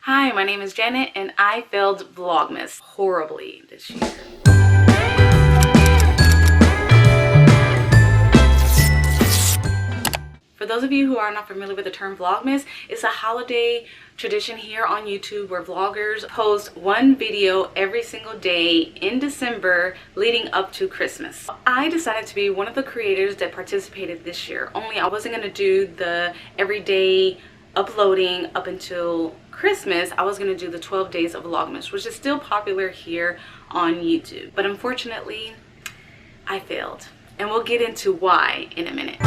Hi, my name is Janet and I failed Vlogmas horribly this year. For those of you who are not familiar with the term Vlogmas, it's a holiday tradition here on YouTube where vloggers post one video every single day in December leading up to Christmas. I decided to be one of the creators that participated this year, only I wasn't going to do the everyday uploading up until Christmas. I was going to do the 12 days of Vlogmas, which is still popular here on YouTube. But unfortunately, I failed. And we'll get into why in a minute.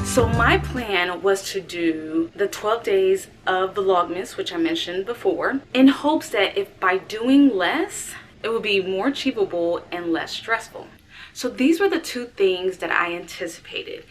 So my plan was to do the 12 days of Vlogmas, which I mentioned before, in hopes that if by doing less, it would be more achievable and less stressful. So these were the two things that I anticipated,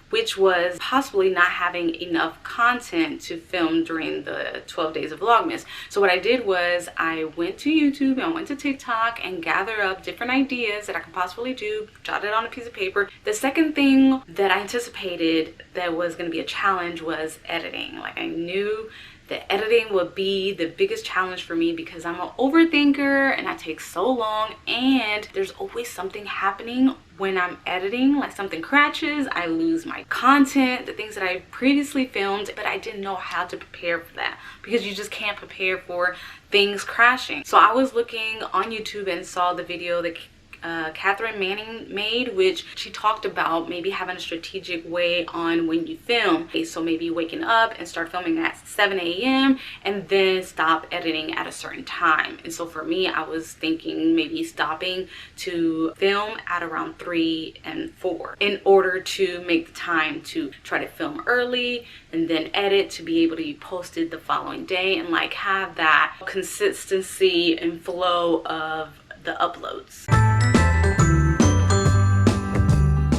which was possibly not having enough content to film during the 12 days of Vlogmas. So what I did was I went to YouTube and I went to TikTok and gathered up different ideas that I could possibly do, jotted on a piece of paper. The second thing that I anticipated that was gonna be a challenge was editing. Like, I knew that editing would be the biggest challenge for me because I'm an overthinker and I take so long, and there's always something happening when I'm editing, like something crashes, I lose my content, the things that I previously filmed, but I didn't know how to prepare for that because you just can't prepare for things crashing. So I was looking on YouTube and saw the video that Catherine Manning made, which she talked about maybe having a strategic way on when you film. So maybe waking up and start filming at 7 a.m. and then stop editing at a certain time. And so for me, I was thinking maybe stopping to film at around 3 and 4 in order to make the time to try to film early and then edit to be able to be posted the following day and like have that consistency and flow of the uploads.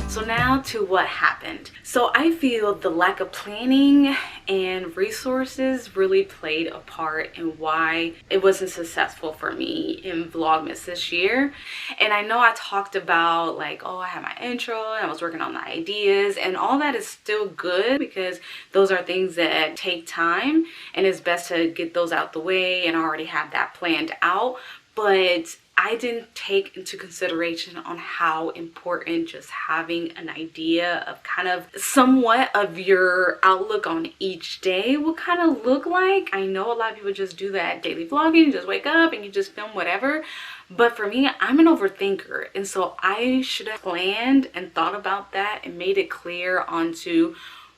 So now to what happened. So I feel the lack of planning and resources really played a part in why it wasn't successful for me in Vlogmas this year. And I know I talked about like, oh, I had my intro and I was working on the ideas, and all that is still good because those are things that take time and it's best to get those out the way and already have that planned out. But I didn't take into consideration on how important just having an idea of kind of somewhat of your outlook on each day will kind of look like. I know a lot of people just do that daily vlogging, you just wake up and you just film whatever. But for me, I'm an overthinker. And so I should have planned and thought about that and made it clear onto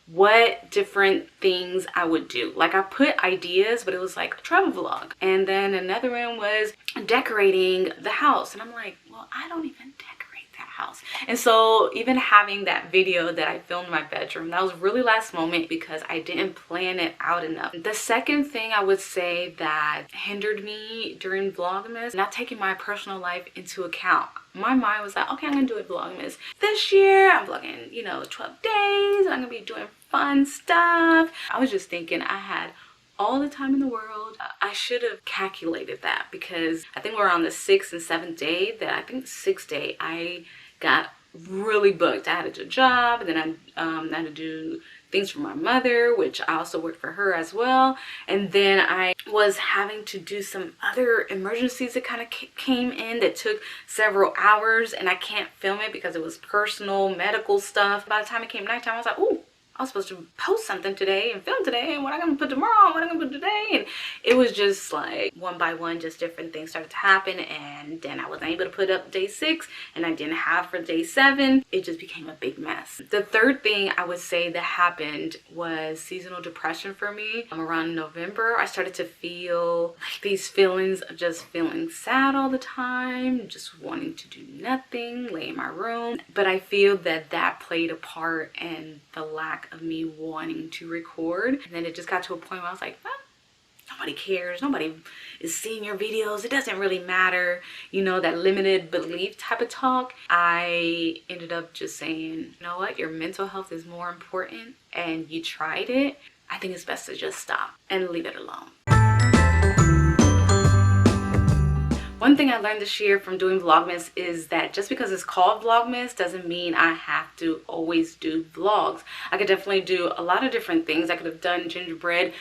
what different things I would do. Like, I put ideas, but it was like a travel vlog. And then another one was decorating the house. And I'm like, well, I don't even decorate that house. And so even having that video that I filmed in my bedroom, that was really last moment because I didn't plan it out enough. The second thing I would say that hindered me during Vlogmas, not taking my personal life into account. My mind was like, okay, I'm gonna do a Vlogmas this year. I'm vlogging, 12 days. I'm gonna be doing fun stuff. I was just thinking I had all the time in the world. I should have calculated that because I think we're on the 6th and 7th day. That I think the 6th day I got really booked. I had to do a job, and then I had to do things for my mother, which I also worked for her as well. And then I was having to do some other emergencies that kind of came in that took several hours, and I can't film it because it was personal medical stuff. By the time it came nighttime, I was like, ooh, I was supposed to post something today and film today, and what I'm gonna put tomorrow, what I'm gonna put today. And it was just like one by one, just different things started to happen. And then I wasn't able to put up day 6, and I didn't have for day 7. It just became a big mess. The third thing I would say that happened was seasonal depression for me. Around November, I started to feel like these feelings of just feeling sad all the time, just wanting to do nothing, lay in my room. But I feel that that played a part in the lack of me wanting to record. And then it just got to a point where I was like, well, nobody cares, nobody is seeing your videos, it doesn't really matter, that limited belief type of talk. I ended up just saying, you know what, your mental health is more important and you tried it. I think it's best to just stop and leave it alone. One thing I learned this year from doing Vlogmas is that just because it's called Vlogmas doesn't mean I have to always do vlogs. I could definitely do a lot of different things. I could have done gingerbread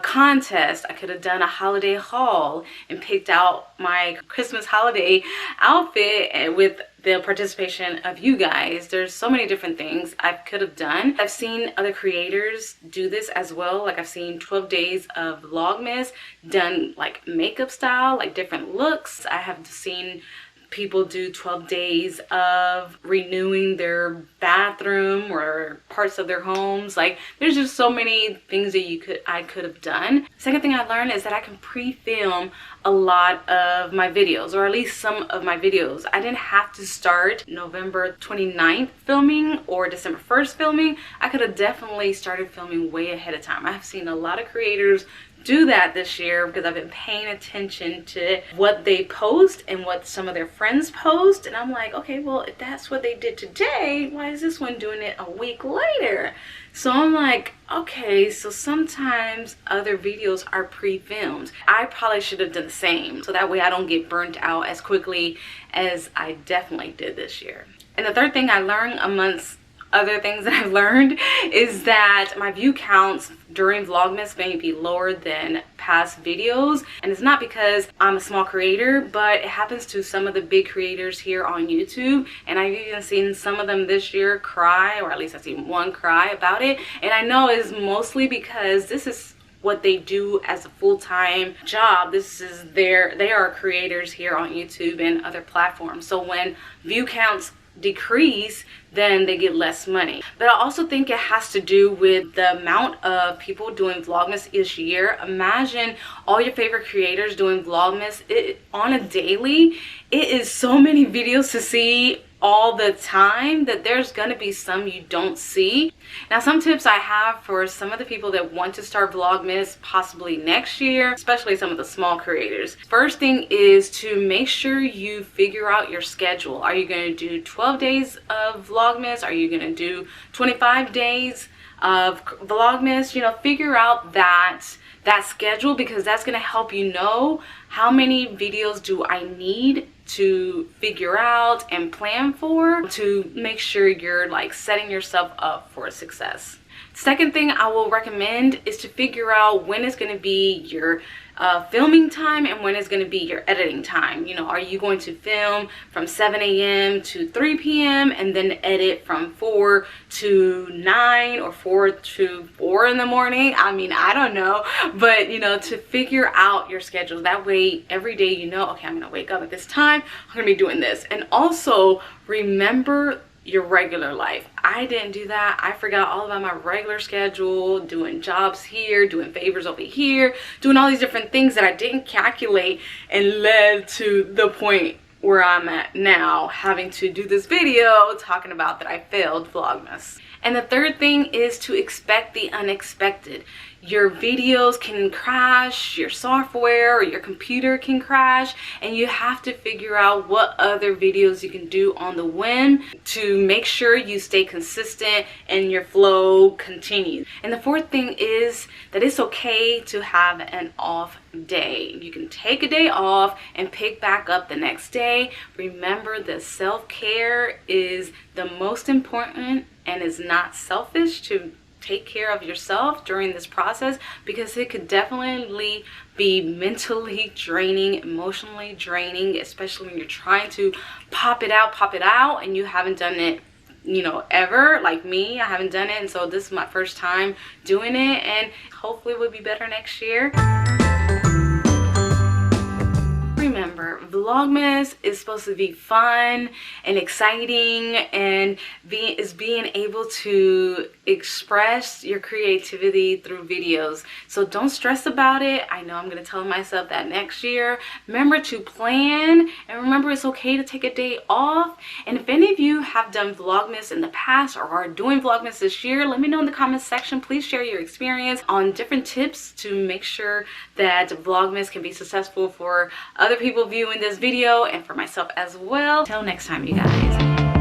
contest. I could have done a holiday haul and picked out my Christmas holiday outfit and with the participation of you guys. There's so many different things I could have done. I've seen other creators do this as well. Like I've seen 12 days of Vlogmas done like makeup style, like different looks. I have seen people do 12 days of renewing their bathroom or parts of their homes. Like there's just so many things that I could have done. Second thing I learned is that I can pre-film a lot of my videos, or at least some of my videos. I didn't have to start November 29th filming or December 1st filming. I could have definitely started filming way ahead of time. I've seen a lot of creators do that this year because I've been paying attention to what they post and what some of their friends post, and I'm like, okay, well, if that's what they did today, why is this one doing it a week later? So I'm like, okay, so sometimes other videos are pre-filmed. I probably should have done the same so that way I don't get burnt out as quickly as I definitely did this year. And the third thing I learned, amongst other things that I've learned, is that my view counts during Vlogmas may be lower than past videos, and it's not because I'm a small creator, but it happens to some of the big creators here on YouTube, and I've even seen some of them this year cry, or at least I've seen one cry about it, and I know it's mostly because this is what they do as a full-time job. They are creators here on YouTube and other platforms. So when view counts decrease, then they get less money. But I also think it has to do with the amount of people doing Vlogmas each year. Imagine all your favorite creators doing Vlogmas on a daily. It is so many videos to see all the time that there's gonna be some you don't see. Now, some tips I have for some of the people that want to start Vlogmas possibly next year, especially some of the small creators. First thing is to make sure you figure out your schedule. Are you gonna do 12 days of Vlogmas? Are you gonna do 25 days of Vlogmas? You know, figure out that schedule, because that's going to help you know how many videos do I need to figure out and plan for, to make sure you're like setting yourself up for success. Second thing I will recommend is to figure out when is going to be your filming time and when is going to be your editing time. You know, are you going to film from 7 a.m. to 3 p.m. and then edit from 4 to 9 or 4 to 4 in the morning? I mean, I don't know, but you know, to figure out your schedule. That way every day you know, okay, I'm going to wake up at this time, I'm going to be doing this. And also remember your regular life. I didn't do that. I forgot all about my regular schedule, doing jobs here, doing favors over here, doing all these different things that I didn't calculate, and led to the point where I'm at now, having to do this video talking about that I failed Vlogmas. And the third thing is to expect the unexpected. Your videos can crash, your software or your computer can crash, and you have to figure out what other videos you can do on the whim to make sure you stay consistent and your flow continues. And the fourth thing is that it's okay to have an off day. You can take a day off and pick back up the next day. Remember that self-care is the most important, and is not selfish to take care of yourself during this process, because it could definitely be mentally draining, emotionally draining, especially when you're trying to pop it out and you haven't done it, you know, ever. Like me, I haven't done it, and so this is my first time doing it, and hopefully it will be better next year. Remember, Vlogmas is supposed to be fun and exciting, and being able to express your creativity through videos. So don't stress about it. I know I'm going to tell myself that next year. Remember to plan, and remember it's okay to take a day off. And if any of you have done Vlogmas in the past or are doing Vlogmas this year, let me know in the comments section. Please share your experience on different tips to make sure that Vlogmas can be successful for other people viewing this video and for myself as well. Till next time, you guys.